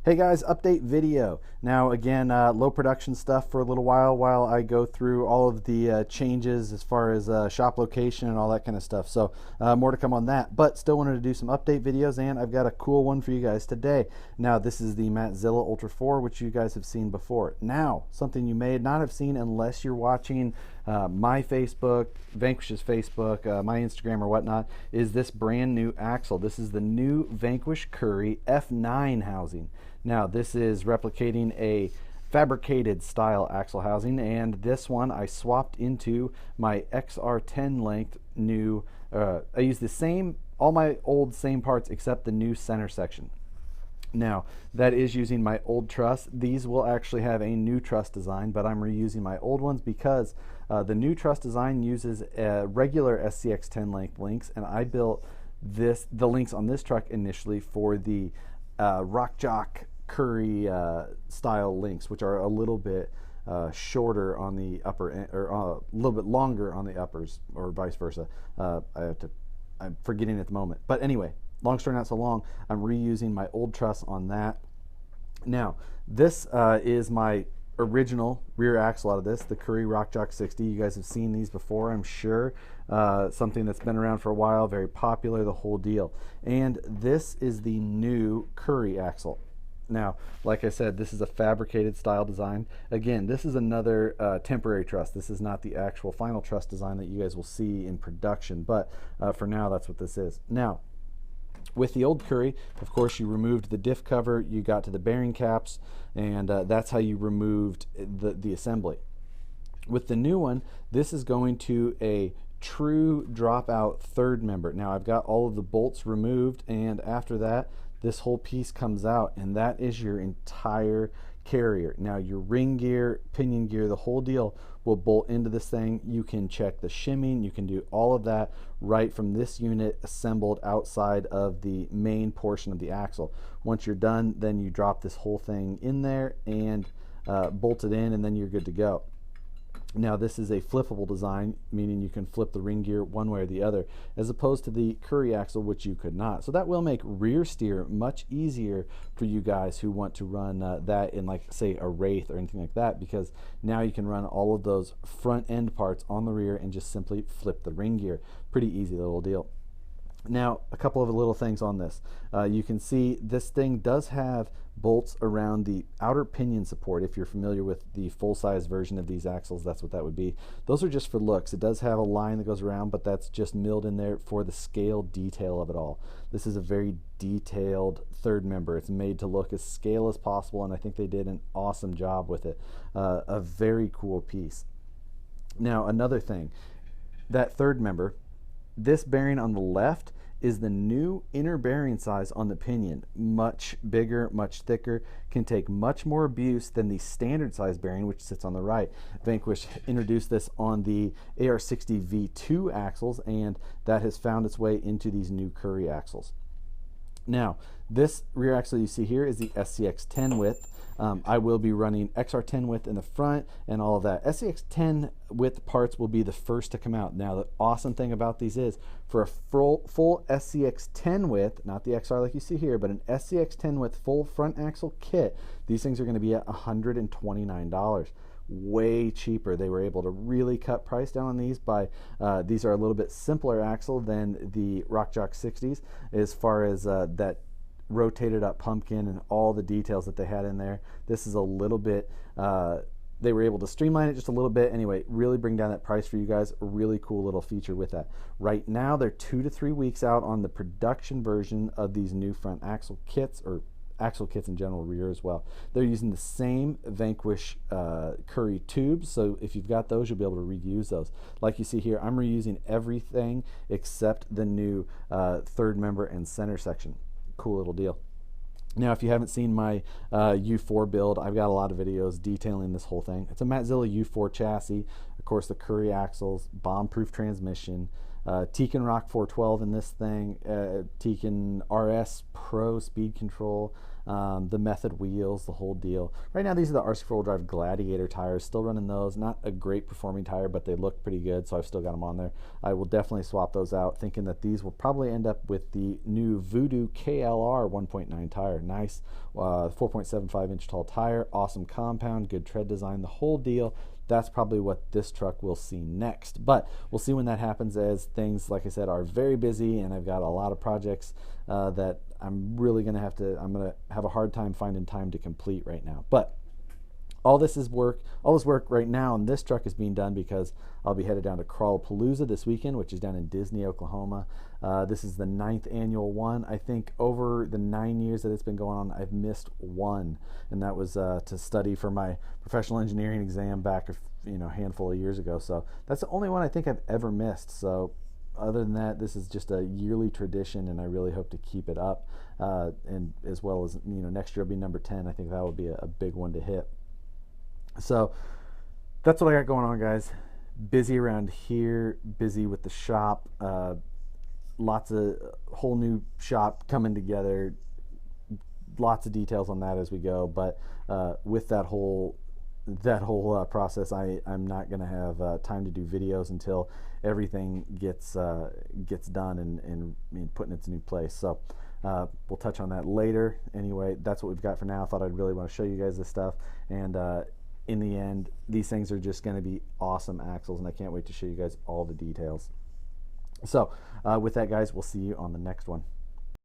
Hey guys, update video. Now again, low production stuff for a little while I go through all of the changes as far as shop location and all that kind of stuff. So more to come on that, but still wanted to do some update videos, and I've got a cool one for you guys today. Now this is the Mattzilla Ultra 4, which you guys have seen before. Now, something you may not have seen unless you're watching my Facebook, Vanquish's Facebook, my Instagram or whatnot, is this brand new axle. This is the new Vanquish Currie F9 housing. Now this is replicating a fabricated style axle housing, and this one I swapped into my XR10 length new, I used the same, all my old same parts except the new center section. Now that is using my old truss. These will actually have a new truss design, but I'm reusing my old ones because the new truss design uses regular SCX10 length links, and I built the links on this truck initially for the Rock Jock Currie style links, which are a little bit shorter on the upper end, or a little bit longer on the uppers, or vice versa. I'm forgetting at the moment, but anyway, long story not so long, I'm reusing my old truss on that. Now this is my original rear axle out of this, the Currie Rock Jock 60. You guys have seen these before, I'm sure. Something that's been around for a while, very popular, the whole deal. And this is the new Currie axle. Now, like I said, this is a fabricated style design. Again, this is another temporary truss. This is not the actual final truss design that you guys will see in production, but for now, that's what this is. Now, with the old Currie, of course, you removed the diff cover, you got to the bearing caps, and that's how you removed the assembly. With the new one, this is going to a true dropout third member. Now, I've got all of the bolts removed, and after that, this whole piece comes out, and that is your entire carrier. Now your ring gear, pinion gear, the whole deal will bolt into this thing. You can check the shimming, you can do all of that right from this unit assembled outside of the main portion of the axle. Once you're done, then you drop this whole thing in there and bolt it in, and then you're good to go. Now this is a flippable design, meaning you can flip the ring gear one way or the other, as opposed to the Currie axle, which you could not. So that will make rear steer much easier for you guys who want to run that in, like, say, a Wraith or anything like that, because now you can run all of those front end parts on the rear and just simply flip the ring gear. Pretty easy little deal. Now, a couple of little things on this. You can see this thing does have bolts around the outer pinion support. If you're familiar with the full-size version of these axles, that's what that would be. Those are just for looks. It does have a line that goes around, but that's just milled in there for the scale detail of it all. This is a very detailed third member. It's made to look as scale as possible, and I think they did an awesome job with it. A very cool piece. Now, another thing, that third member, this bearing on the left is the new inner bearing size on the pinion. Much bigger, much thicker, can take much more abuse than the standard size bearing, which sits on the right. Vanquish introduced this on the AR60 V2 axles, and that has found its way into these new Currie axles. Now, this rear axle you see here is the SCX10 width. I will be running XR10 width in the front and all of that. SCX10 width parts will be the first to come out. Now, the awesome thing about these is, for a full SCX10 width, not the XR like you see here, but an SCX10 width full front axle kit, these things are going to be at $129. Way cheaper. They were able to really cut price down on these by these are a little bit simpler axle than the Rock Jock 60s as far as that rotated up pumpkin and all the details that they had in there. This is a little bit they were able to streamline it just a little bit. Anyway, really bring down that price for you guys. A really cool little feature with that. Right now they're 2 to 3 weeks out on the production version of these new front axle kits, or axle kits in general, rear as well. They're using the same Vanquish Currie tubes, so if you've got those, you'll be able to reuse those. Like you see here, I'm reusing everything except the new third member and center section. Cool little deal. Now, if you haven't seen my U4 build, I've got a lot of videos detailing this whole thing. It's a Mattzilla U4 chassis, of course the Currie axles, bomb-proof transmission, Tekin Rock 412 in this thing, Tekin RS Pro speed control, the Method wheels, the whole deal. Right now, these are the RC4 drive Gladiator tires. Still running those. Not a great performing tire, but they look pretty good, so I've still got them on there. I will definitely swap those out, thinking that these will probably end up with the new Voodoo KLR 1.9 tire. Nice 4.75 inch tall tire, awesome compound, good tread design, the whole deal. That's probably what this truck will see next. But we'll see when that happens, as things, like I said, are very busy, and I've got a lot of projects that I'm going to have a hard time finding time to complete right now. But all this work right now, and this truck is being done because I'll be headed down to Crawlapalooza this weekend, which is down in Disney, Oklahoma. This is the 9th annual one. I think over the 9 years that it's been going on, I've missed one, and that was to study for my professional engineering exam back a handful of years ago. So that's the only one I think I've ever missed. So other than that, this is just a yearly tradition, and I really hope to keep it up. And as well as next year will be number 10. I think that will be a big one to hit. So that's what I got going on, guys. Busy around here, busy with the shop. Lots of whole new shop coming together. Lots of details on that as we go. But with that whole process, I'm not going to have time to do videos until everything gets done and put in its new place. So we'll touch on that later. Anyway, that's what we've got for now. I thought I'd really want to show you guys this stuff, and in the end, these things are just going to be awesome axles, and I can't wait to show you guys all the details. So with that, guys, we'll see you on the next one.